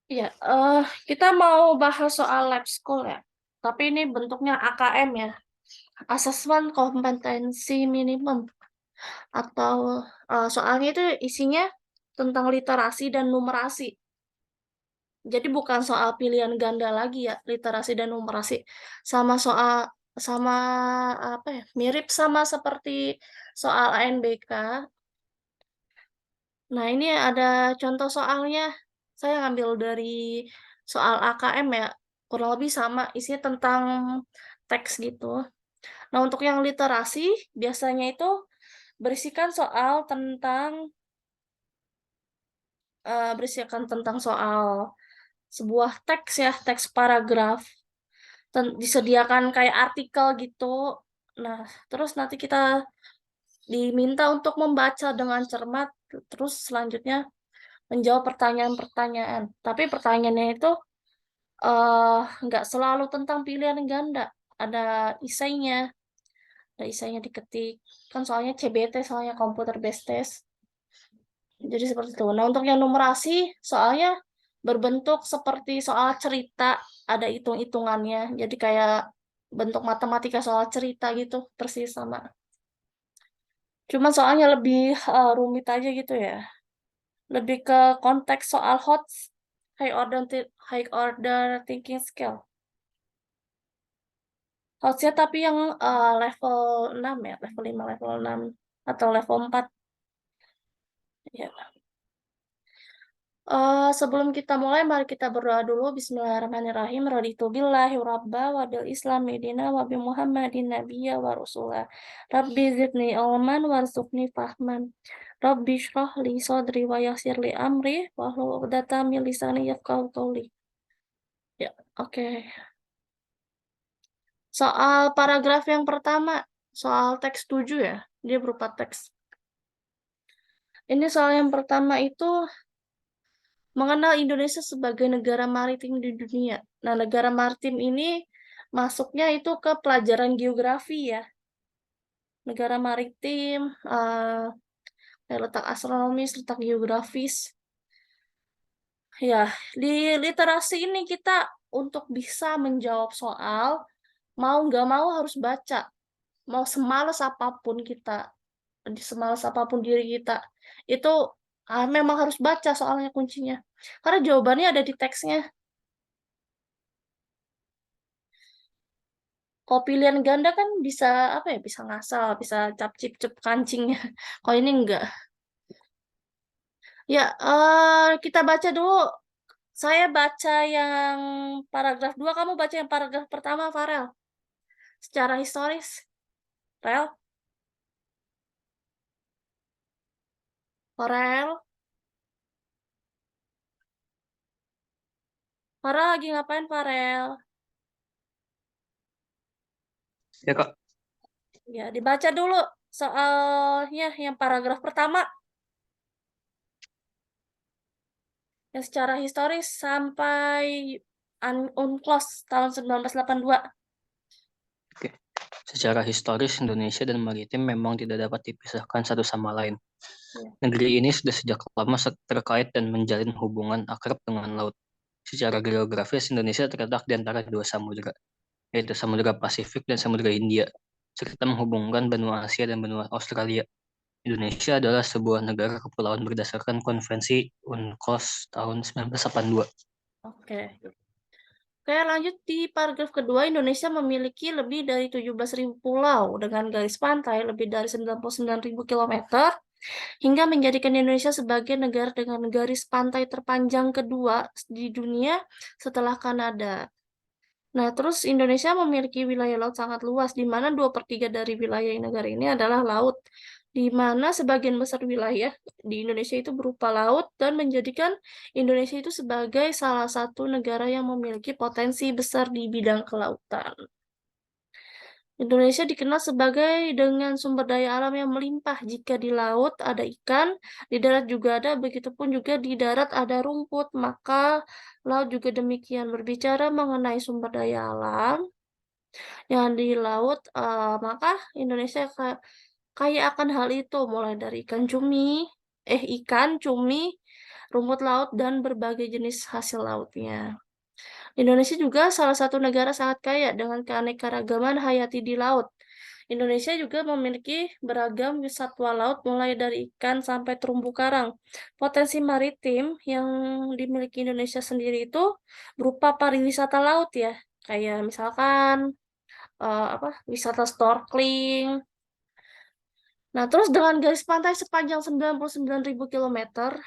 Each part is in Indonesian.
Ya, kita mau bahas soal lab school ya. Tapi ini bentuknya AKM ya, Assessment Kompetensi Minimum. Atau soalnya itu isinya tentang literasi dan numerasi. Jadi bukan soal pilihan ganda lagi ya, literasi dan numerasi. Sama soal sama apa ya? Mirip sama seperti soal ANBK. Nah, ini ada contoh soalnya. Saya ngambil dari soal AKM ya. Kurang lebih sama, isinya tentang teks gitu. Nah, untuk yang literasi, biasanya itu berisikan soal tentang soal sebuah teks ya, teks paragraf. Disediakan kayak artikel gitu. Nah, terus nanti kita diminta untuk membaca dengan cermat, terus selanjutnya menjawab pertanyaan-pertanyaan. Tapi pertanyaannya itu nggak selalu tentang pilihan ganda. Ada isainya, ada isainya diketik. Kan soalnya CBT, soalnya computer based test. Jadi seperti itu. Nah, untuk yang numerasi, soalnya berbentuk seperti soal cerita, ada hitung-hitungannya. Jadi kayak bentuk matematika soal cerita gitu, persis sama. Cuma soalnya lebih rumit aja gitu ya. Lebih ke konteks soal HOTS, high order thinking skill. HOTS-nya tapi yang level 6 ya, level 5, level 6 atau level 4. Ya. Sebelum kita mulai, mari kita berdoa dulu. Bismillahirrahmanirrahim. Raditu billahi rabba wa bil islami dina wa bi muhammadin nabiyya wa rasulah. Rabbi zidni ilman warzuqni fahman. Rabbi shrah li sadri wa yassir li amri wa hlul 'uqdatam min lisani yafqahu qawli. Ya, oke. Soal paragraf yang pertama, soal teks 7 ya. Dia berupa teks. Ini soal yang pertama itu mengenal Indonesia sebagai negara maritim di dunia. Nah, negara maritim ini masuknya itu ke pelajaran geografi ya. Negara maritim, letak astronomis, letak geografis. Ya, di literasi ini kita untuk bisa menjawab soal, mau nggak mau harus baca. Mau semalas apapun kita, semalas apapun diri kita, itu memang harus baca soalnya kuncinya. Karena jawabannya ada di teksnya. Kalau pilihan ganda kan bisa apa ya? Bisa ngasal, bisa cap cip cep kancingnya. Kalau ini enggak. Ya, kita baca dulu. Saya baca yang paragraf 2, kamu baca yang paragraf pertama, Farel. Secara historis, Farel. Farel. Farel lagi ngapain, Farel? Ya Kak, Ya, dibaca dulu soalnya yang paragraf pertama. Yang secara historis sampai UNCLOS tahun 1982. oke. Secara historis Indonesia dan maritim memang tidak dapat dipisahkan satu sama lain. Ya. Negeri ini sudah sejak lama terkait dan menjalin hubungan akrab dengan laut. Secara geografis Indonesia terletak di antara dua samudera, yaitu Samudra Pasifik dan Samudra Hindia, serta menghubungkan benua Asia dan benua Australia. Indonesia adalah sebuah negara kepulauan berdasarkan Konvensi UNCLOS tahun 1982. Oke. Oke, lanjut di paragraf kedua, Indonesia memiliki lebih dari 17.000 pulau dengan garis pantai lebih dari 99.000 kilometer hingga menjadikan Indonesia sebagai negara dengan garis pantai terpanjang kedua di dunia setelah Kanada. Nah, terus Indonesia memiliki wilayah laut sangat luas, di mana 2/3 dari wilayah negara ini adalah laut, di mana sebagian besar wilayah di Indonesia itu berupa laut dan menjadikan Indonesia itu sebagai salah satu negara yang memiliki potensi besar di bidang kelautan. Indonesia dikenal sebagai dengan sumber daya alam yang melimpah. Jika di laut ada ikan, di darat juga ada, begitupun juga di darat ada rumput, maka laut juga demikian. Berbicara mengenai sumber daya alam yang di laut, maka Indonesia kaya akan hal itu, mulai dari ikan cumi, rumput laut, dan berbagai jenis hasil lautnya. Indonesia juga salah satu negara sangat kaya dengan keanekaragaman hayati di laut. Indonesia juga memiliki beragam wisata laut mulai dari ikan sampai terumbu karang. Potensi maritim yang dimiliki Indonesia sendiri itu berupa pariwisata laut ya, kayak misalkan wisata snorkeling. Nah, terus dengan garis pantai sepanjang 99.000 kilometer,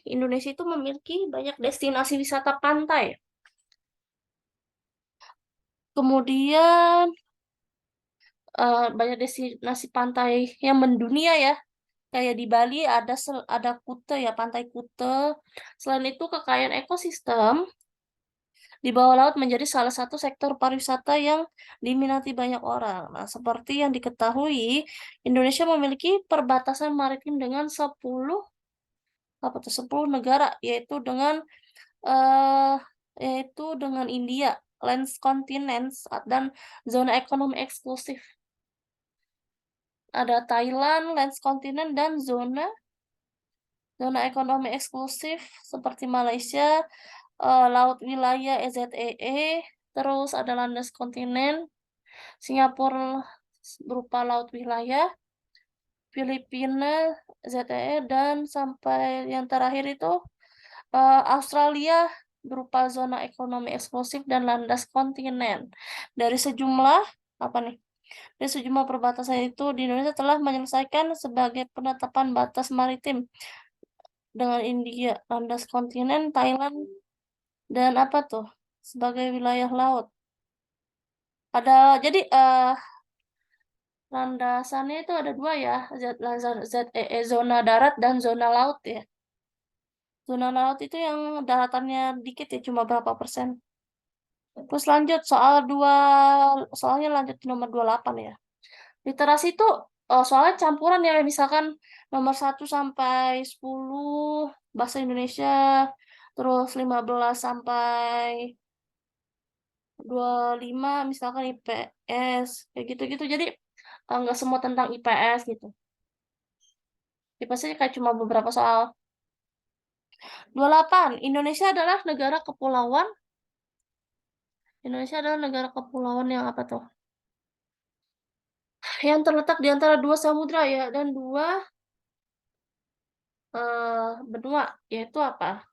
Indonesia itu memiliki banyak destinasi wisata pantai. Kemudian banyak destinasi pantai yang mendunia ya. Kayak di Bali ada Kuta ya, Pantai Kuta. Selain itu, kekayaan ekosistem di bawah laut menjadi salah satu sektor pariwisata yang diminati banyak orang. Nah, seperti yang diketahui, Indonesia memiliki perbatasan maritim dengan 10 negara, eh yaitu dengan India, Lands Continents dan zona ekonomi eksklusif. Ada Thailand, Lands Continent, dan zona zona ekonomi eksklusif seperti Malaysia, laut wilayah EZEE, terus ada landas kontinen, Singapura berupa laut wilayah, Filipina, ZEE, dan sampai yang terakhir itu Australia berupa zona ekonomi eksklusif dan landas kontinen. Dari sejumlah apa nih? Dari sejumlah perbatasan itu di Indonesia telah menyelesaikan sebagai penetapan batas maritim dengan India, landas kontinen, Thailand, dan apa tuh sebagai wilayah laut. Jadi landasannya itu ada dua ya, ZEE, zona darat dan zona laut ya. Zona laut itu yang daratannya dikit ya, cuma berapa persen. Terus lanjut soalnya lanjut di nomor 28 ya. Literasi itu soalnya campuran ya, misalkan nomor 1 sampai 10 bahasa Indonesia, terus 15 sampai 25 misalkan IPS, kayak gitu-gitu. Jadi nggak semua tentang IPS gitu. IPS-nya kayak cuma beberapa soal. 28, Indonesia adalah negara kepulauan yang apa tuh? Yang terletak di antara dua samudra ya, dan dua benua, yaitu apa?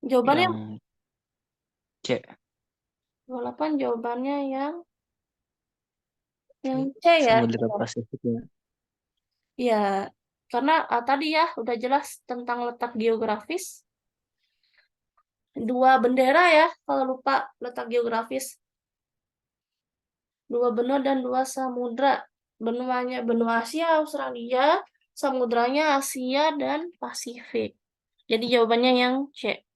Jawabannya Yang C, 28, jawabannya yang C ya. Samudra Pasifik ya. Ya, karena tadi ya udah jelas tentang letak geografis. Dua bendera ya, kalau lupa letak geografis. Dua benua dan dua samudra. Benuanya benua Asia, Australia, samudranya Asia dan Pasifik. Jadi jawabannya yang C.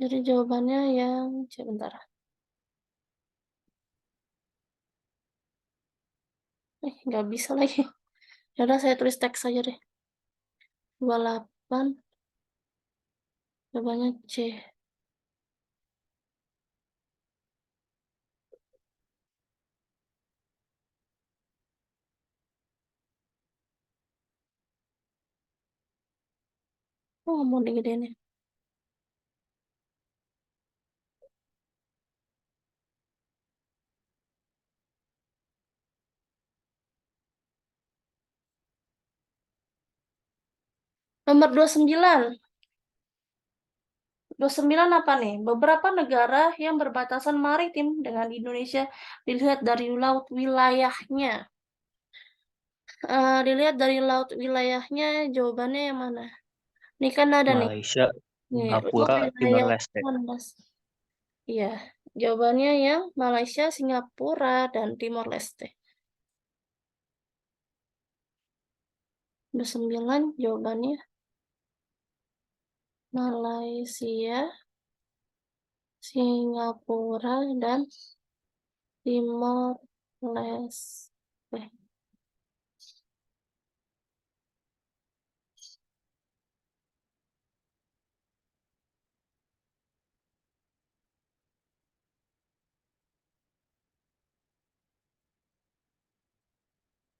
Jadi jawabannya yang C, bentar. Nggak bisa lagi. Ya udah, saya tulis teks saja deh. 28, jawabannya C. Oh, mau digedein ya. Nomor 29. 29 apa nih? Beberapa negara yang berbatasan maritim dengan Indonesia dilihat dari laut wilayahnya. Dilihat dari laut wilayahnya, jawabannya yang mana? Ini kan ada nih. Malaysia, Nih, laut Singapura, Timor wilayah Leste. Landas. Iya, jawabannya yang Malaysia, Singapura, dan Timor Leste. 29 jawabannya Malaysia, Singapura, dan Timor Leste.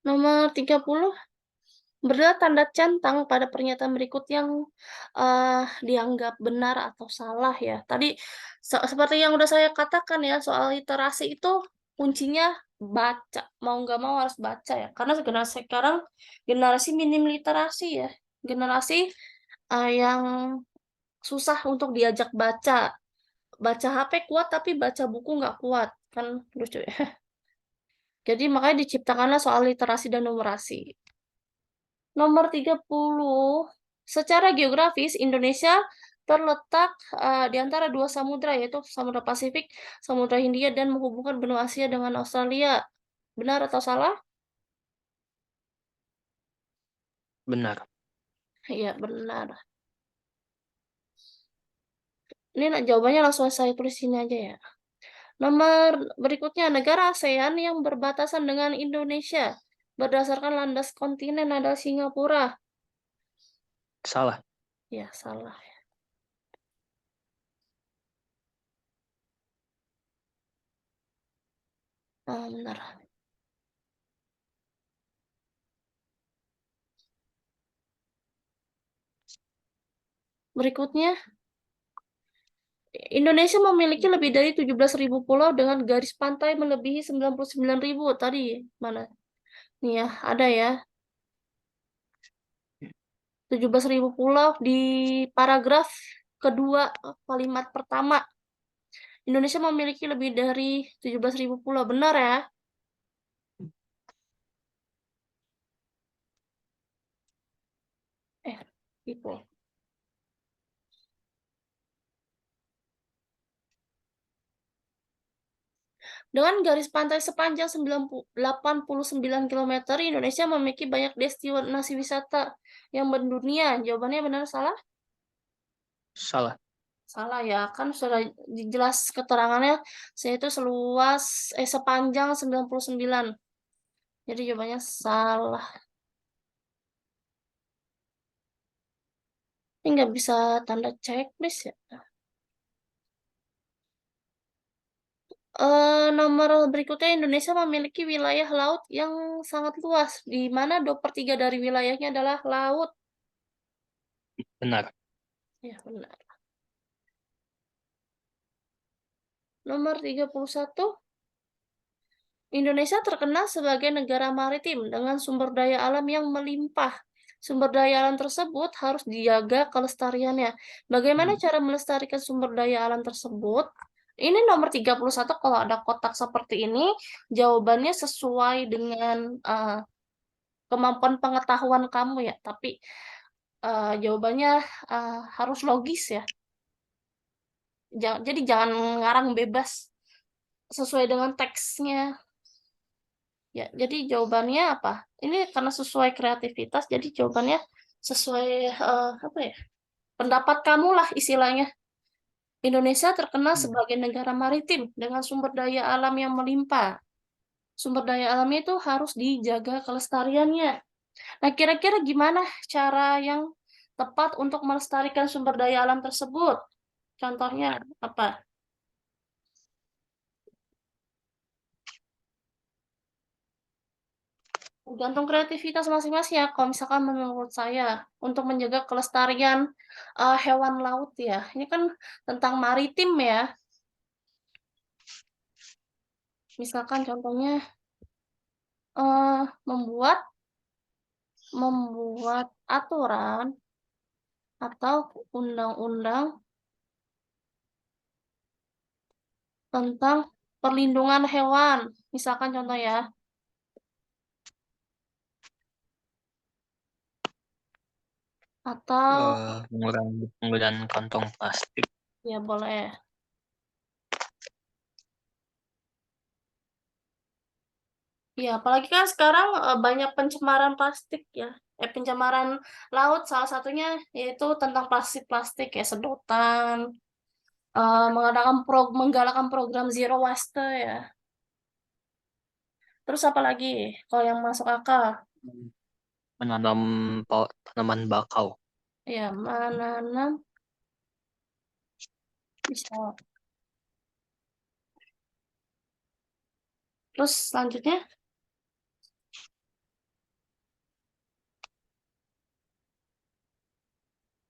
Nomor 30, berilah tanda centang pada pernyataan berikut yang dianggap benar atau salah ya. Tadi seperti yang udah saya katakan ya, soal literasi itu kuncinya baca. Mau nggak mau harus baca ya. Karena generasi sekarang generasi minim literasi ya. Generasi yang susah untuk diajak baca. Baca HP kuat tapi baca buku nggak kuat. Kan lucu ya. Jadi makanya diciptakanlah soal literasi dan numerasi. Nomor 30, secara geografis Indonesia terletak di antara dua samudra, yaitu Samudra Pasifik, Samudra Hindia, dan menghubungkan benua Asia dengan Australia. Benar atau salah? Benar. Iya, benar. Ini jawabannya langsung saya tulis sini aja ya. Nomor berikutnya, negara ASEAN yang berbatasan dengan Indonesia berdasarkan landas kontinen adalah Singapura. Salah. Ya, salah. Benar. Berikutnya, Indonesia memiliki lebih dari 17.000 pulau dengan garis pantai melebihi 99.000. Tadi mana? Nih ya, ada ya. 17.000 pulau di paragraf kedua kalimat pertama. Indonesia memiliki lebih dari 17.000 pulau. Benar ya? People. Dengan garis pantai sepanjang 89 km, Indonesia memiliki banyak destinasi wisata yang mendunia. Jawabannya benar salah? Salah. Salah ya, kan sudah jelas keterangannya saya itu sepanjang 99. Jadi jawabannya salah. Ini nggak bisa tanda checklist ya. Nomor berikutnya, Indonesia memiliki wilayah laut yang sangat luas, di mana 2/3 dari wilayahnya adalah laut. Benar. Ya, benar. Nomor 31, Indonesia terkenal sebagai negara maritim dengan sumber daya alam yang melimpah. Sumber daya alam tersebut harus dijaga kelestariannya. Bagaimana cara melestarikan sumber daya alam tersebut? Ini nomor 31, kalau ada kotak seperti ini, jawabannya sesuai dengan kemampuan pengetahuan kamu ya. Tapi jawabannya harus logis ya. Jadi jangan ngarang bebas sesuai dengan teksnya. Ya, jadi jawabannya apa? Ini karena sesuai kreativitas, jadi jawabannya sesuai apa ya? Pendapat kamu lah istilahnya. Indonesia terkenal sebagai negara maritim dengan sumber daya alam yang melimpah. Sumber daya alamnya itu harus dijaga kelestariannya. Nah, kira-kira gimana cara yang tepat untuk melestarikan sumber daya alam tersebut? Contohnya apa? Tergantung kreativitas masing-masing ya. Kalau misalkan menurut saya, untuk menjaga kelestarian hewan laut ya, ini kan tentang maritim ya. Misalkan contohnya membuat membuat aturan atau undang-undang tentang perlindungan hewan. Misalkan contoh ya, atau Mengurangi penggunaan kantong plastik. ya boleh. Ya, apalagi kan sekarang banyak pencemaran plastik ya. Pencemaran laut salah satunya yaitu tentang plastik-plastik ya, sedotan, menggalakkan program zero waste ya. Terus apa lagi kalau yang masuk akal? Menanam tanaman bakau. Ya, menanam bisa. Terus selanjutnya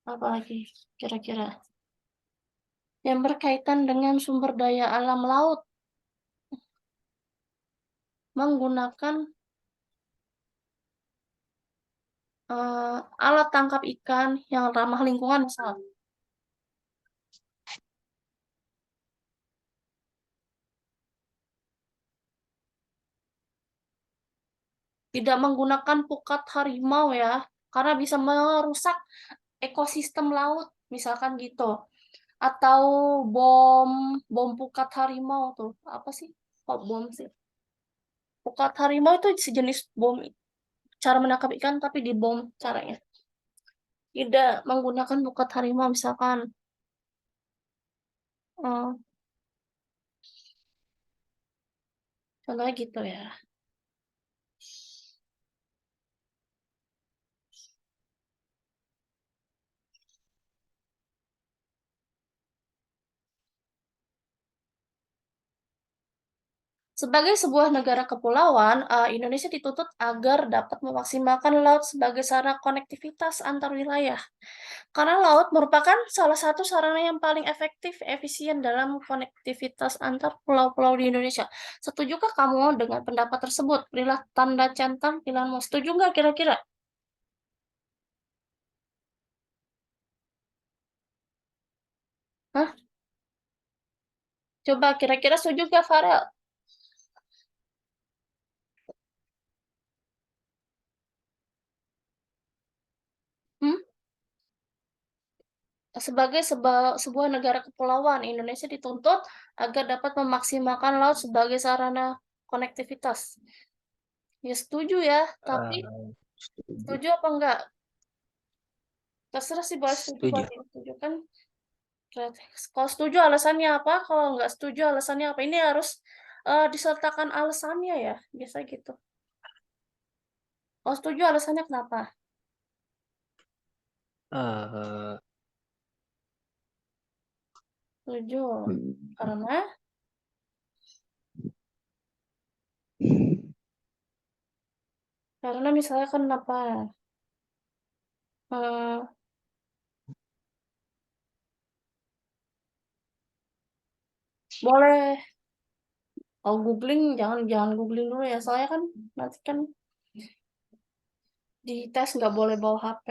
Apa lagi kira-kira? Yang berkaitan dengan sumber daya alam laut, menggunakan alat tangkap ikan yang ramah lingkungan misal. Tidak menggunakan pukat harimau ya, karena bisa merusak ekosistem laut, misalkan gitu. Atau bom bom pukat harimau tuh. Apa sih? Kok bom sih? Pukat harimau itu sejenis bom, cara menangkap ikan tapi dibom caranya. Tidak menggunakan pukat harimau misalkan. eh, Contohnya gitu ya. Sebagai sebuah negara kepulauan, Indonesia dituntut agar dapat memaksimalkan laut sebagai sarana konektivitas antar wilayah. Karena laut merupakan salah satu sarana yang paling efektif, efisien dalam konektivitas antar pulau-pulau di Indonesia. Setujukah kamu dengan pendapat tersebut? Berilah tanda centang pilihanmu. Setuju nggak kira-kira? Hah? Coba kira-kira setuju nggak, Farel? Hmm? Sebagai sebuah negara kepulauan, Indonesia dituntut agar dapat memaksimalkan laut sebagai sarana konektivitas. Ya setuju ya, tapi Setuju. setuju apa enggak? Terserah sih, boleh setuju, Setuju. boleh tidak setuju kan. Kalau setuju alasannya apa? Kalau nggak setuju alasannya apa? Ini harus disertakan alasannya ya, biasa gitu. Kalau setuju alasannya kenapa? Eh, Setuju. hmm, Karena misalnya kenapa? Eh, Boleh. Kalau googling jangan jangan googling dulu ya, soalnya kan nanti kan di tes nggak boleh bawa HP.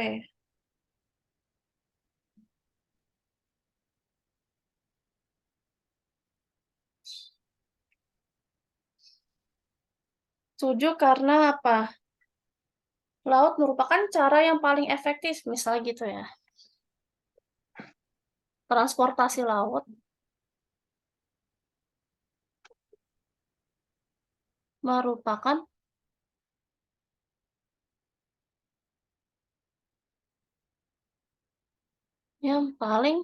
Setuju karena apa? Laut merupakan cara yang paling efektif, misalnya gitu ya. Transportasi laut merupakan yang paling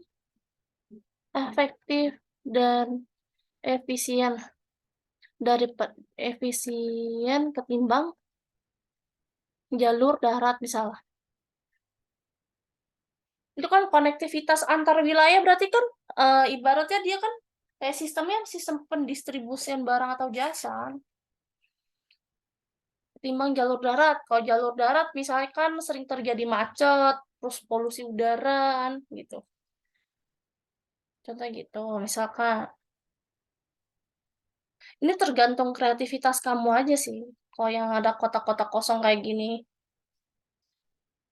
efektif dan efisien dari efisien ketimbang jalur darat misalnya. Itu kan konektivitas antar wilayah berarti kan ibaratnya dia kan kayak sistemnya sistem pendistribusian barang atau jasa ketimbang jalur darat. Kalau jalur darat misalkan sering terjadi macet, terus polusi udara gitu. Contoh gitu, misalkan. Ini tergantung kreativitas kamu aja sih. Kalau yang ada kotak-kotak kosong kayak gini.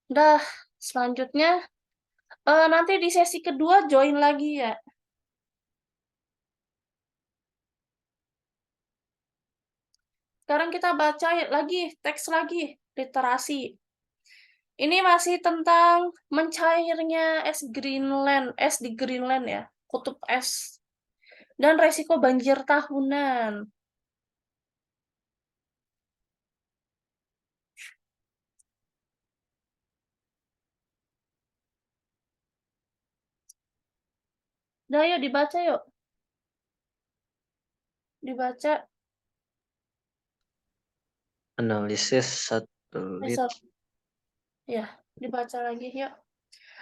Udah, selanjutnya nanti di sesi kedua join lagi ya. Sekarang kita baca lagi, teks lagi, literasi. Ini masih tentang mencairnya es di Greenland ya, kutub es, dan resiko banjir tahunan. Udah yuk dibaca yuk, dibaca. Analisis satelit. Misal, ya, dibaca lagi yuk.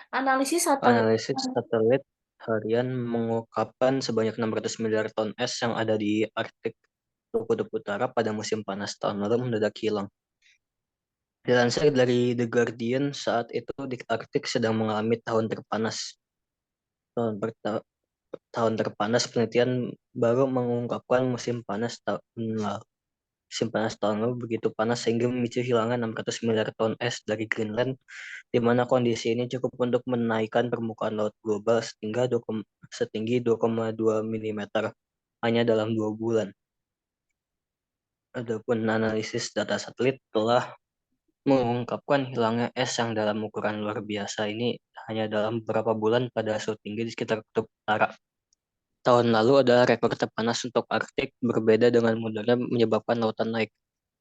Analisis satelit. Analisis satelit harian mengungkapkan sebanyak 600 miliar ton es yang ada di Arktik Kutub Utara pada musim panas tahun lalu mendadak hilang. Dilansir dari The Guardian, saat itu di Arktik sedang mengalami tahun, perta- tahun terpanas. Penelitian baru mengungkapkan musim panas tahun lalu begitu panas sehingga memicu hilangan 600 miliar ton es dari Greenland, di mana kondisi ini cukup untuk menaikkan permukaan laut global setinggi 2,2 milimeter hanya dalam 2 bulan. Adapun analisis data satelit telah mengungkapkan hilangnya es yang dalam ukuran luar biasa ini hanya dalam beberapa bulan pada suhu tinggi di sekitar kutub utara. Tahun lalu adalah rekor terpanas untuk Arktik, berbeda dengan mudahnya menyebabkan lautan naik,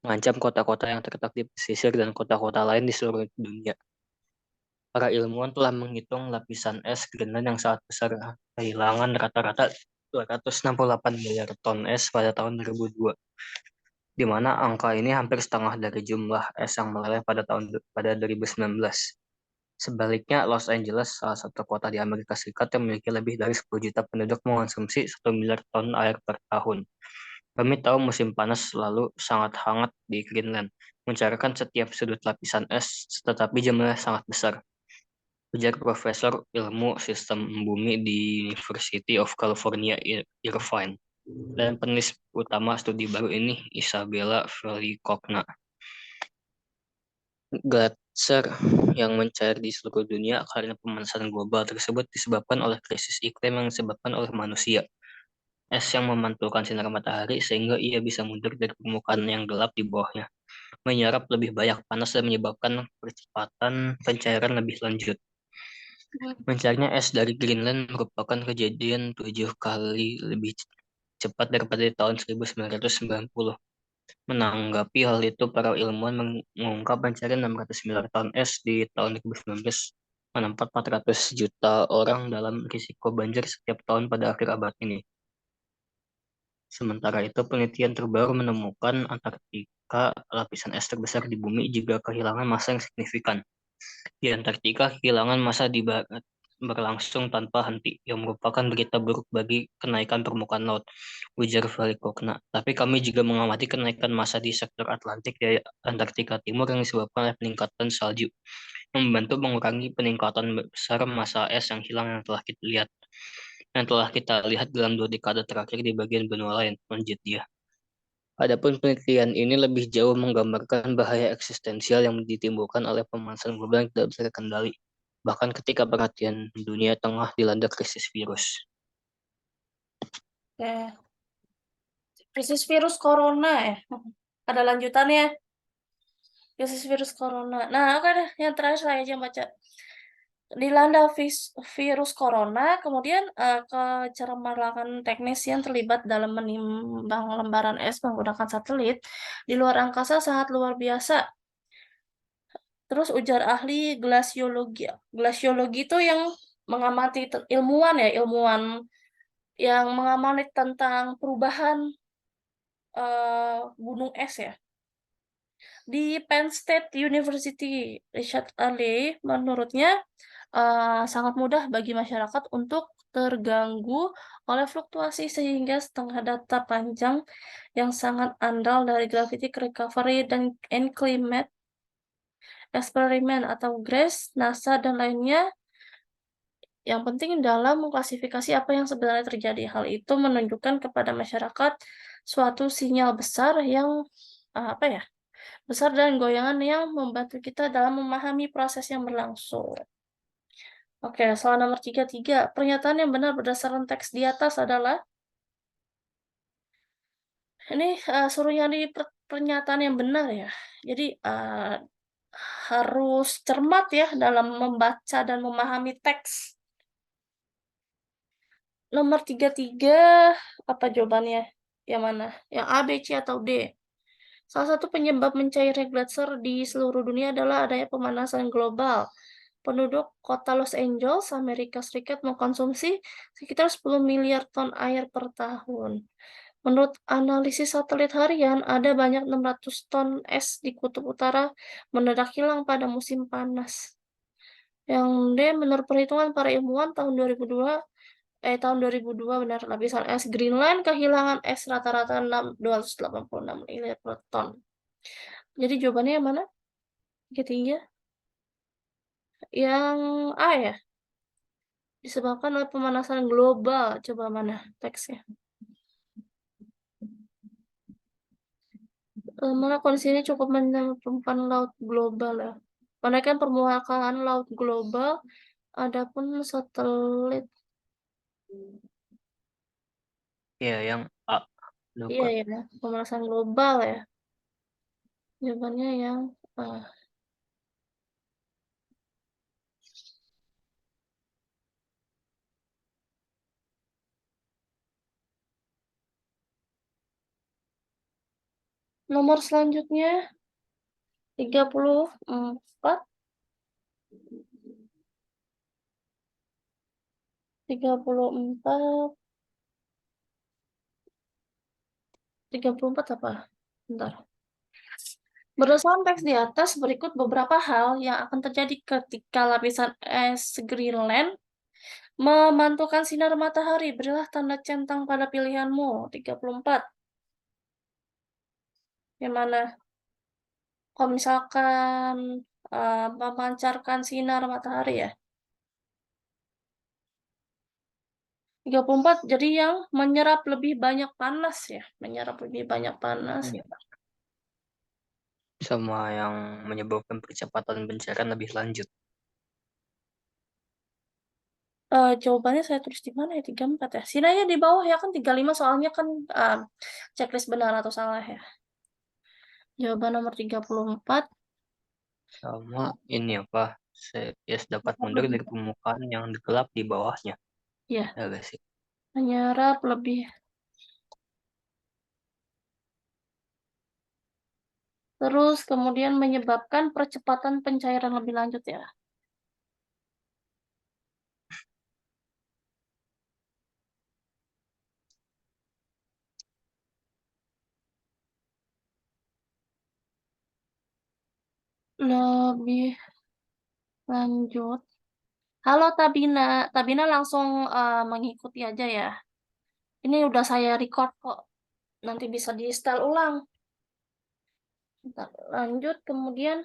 mengancam kota-kota yang terletak di pesisir dan kota-kota lain di seluruh dunia. Para ilmuwan telah menghitung lapisan es Greenland yang sangat besar, kehilangan rata-rata 268 miliar ton es pada tahun 2002, di mana angka ini hampir setengah dari jumlah es yang meleleh pada 2019. Sebaliknya, Los Angeles, salah satu kota di Amerika Serikat yang memiliki lebih dari 10 juta penduduk, mengonsumsi 1 miliar ton air per tahun. Kami tahu musim panas selalu sangat hangat di Greenland, mencairkan setiap sudut lapisan es, tetapi jumlahnya sangat besar, ujar Profesor Ilmu Sistem Bumi di University of California, Irvine, dan penulis utama studi baru ini, Isabella Velikokna. Gletser yang mencair di seluruh dunia karena pemanasan global tersebut disebabkan oleh krisis iklim yang disebabkan oleh manusia. Es yang memantulkan sinar matahari sehingga ia bisa mundur dari permukaan yang gelap di bawahnya, menyerap lebih banyak panas dan menyebabkan percepatan pencairan lebih lanjut. Mencairnya es dari Greenland merupakan kejadian 7 kali lebih cepat daripada di tahun 1990. Menanggapi hal itu, para ilmuwan mengungkap pencarian 600 miliar ton es di tahun 2019 menempat 400 juta orang dalam risiko banjir setiap tahun pada akhir abad ini. Sementara itu, penelitian terbaru menemukan Antartika, lapisan es terbesar di bumi, juga kehilangan massa yang signifikan. Di Antartika, kehilangan massa berlangsung tanpa henti, yang merupakan berita buruk bagi kenaikan permukaan laut, ujar Valikokna. Tapi kami juga mengamati kenaikan massa di sektor Atlantik di Antartika Timur yang disebabkan oleh peningkatan salju, yang membantu mengurangi peningkatan besar massa es yang hilang yang telah kita lihat dalam 2 dekade terakhir di bagian benua lain, lanjut dia. Adapun penelitian ini lebih jauh menggambarkan bahaya eksistensial yang ditimbulkan oleh pemanasan global yang tidak bisa terkendali, bahkan ketika perhatian dunia tengah dilanda krisis virus. Oke. Krisis virus corona ya. Ada lanjutannya, krisis virus corona. Nah, oke deh, yang terakhir saya aja baca. Dilanda virus corona, kemudian kecemerlangan teknis yang terlibat dalam menimbang lembaran es menggunakan satelit di luar angkasa sangat luar biasa. Terus ujar ahli glasiologi. Glasiologi itu yang mengamati ilmuwan yang mengamati tentang perubahan gunung es ya. Di Penn State University, Richard Alley menurutnya sangat mudah bagi masyarakat untuk terganggu oleh fluktuasi sehingga setengah data panjang yang sangat andal dari Gravity Recovery dan Climate Experiment atau GRACE, NASA, dan lainnya yang penting dalam mengklasifikasi apa yang sebenarnya terjadi. Hal itu menunjukkan kepada masyarakat suatu sinyal besar yang apa ya? Besar dan goyangan yang membantu kita dalam memahami proses yang berlangsung. Oke, soal nomor 33. Pernyataan yang benar berdasarkan teks di atas adalah ini suruh nyari pernyataan yang benar ya. Jadi harus cermat ya dalam membaca dan memahami teks. Nomor 33, apa jawabannya? Yang mana? Yang A, B, C, atau D? Salah satu penyebab mencairnya gletser di seluruh dunia adalah adanya pemanasan global. Penduduk kota Los Angeles, Amerika Serikat mengkonsumsi sekitar 10 miliar ton air per tahun. Menurut analisis satelit harian, ada banyak 600 ton es di kutub utara mendadak hilang pada musim panas. Yang D, menurut perhitungan para ilmuwan tahun 2002 benar, lapisan es Greenland kehilangan es rata-rata 286 miliar per ton. Jadi jawabannya yang mana? Ketiga, yang A ya, disebabkan oleh pemanasan global. Coba mana teksnya? Mana kondisi ini cukup menyebabkan laut global ya. Menaikkan permukaan laut global, adapun satelit. Ya, yang A. Iya Lupa. ya, pemanasan global ya. Jawabannya yang A. Nomor selanjutnya 34, 34, 34 apa? Bentar. Berdasarkan teks di atas, berikut beberapa hal yang akan terjadi ketika lapisan es Greenland memantulkan sinar matahari. Berilah tanda centang pada pilihanmu. 34. Yang mana? Kalau misalkan memancarkan sinar matahari ya. 34 jadi yang menyerap lebih banyak panas ya. Menyerap lebih banyak panas. Ya. Sama yang menyebabkan percepatan pencairan lebih lanjut. Jawabannya saya tulis di mana ya? 34 ya. Sinanya di bawah ya kan 35 soalnya kan checklist benar atau salah ya. Jawaban nomor 34. Sama ini apa? Es dapat mundur dari permukaan yang gelap di bawahnya. Ya, Ya gak sih? menyerap lebih. Terus kemudian menyebabkan percepatan pencairan lebih lanjut ya. Lebih lanjut. Halo Tabina. Tabina langsung mengikuti aja ya. Ini udah saya record kok. Nanti bisa di-install ulang. Bentar, lanjut kemudian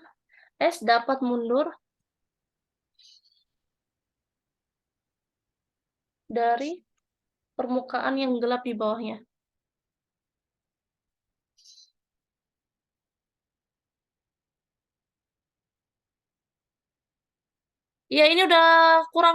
es dapat mundur dari permukaan yang gelap di bawahnya. Ya ini udah kurang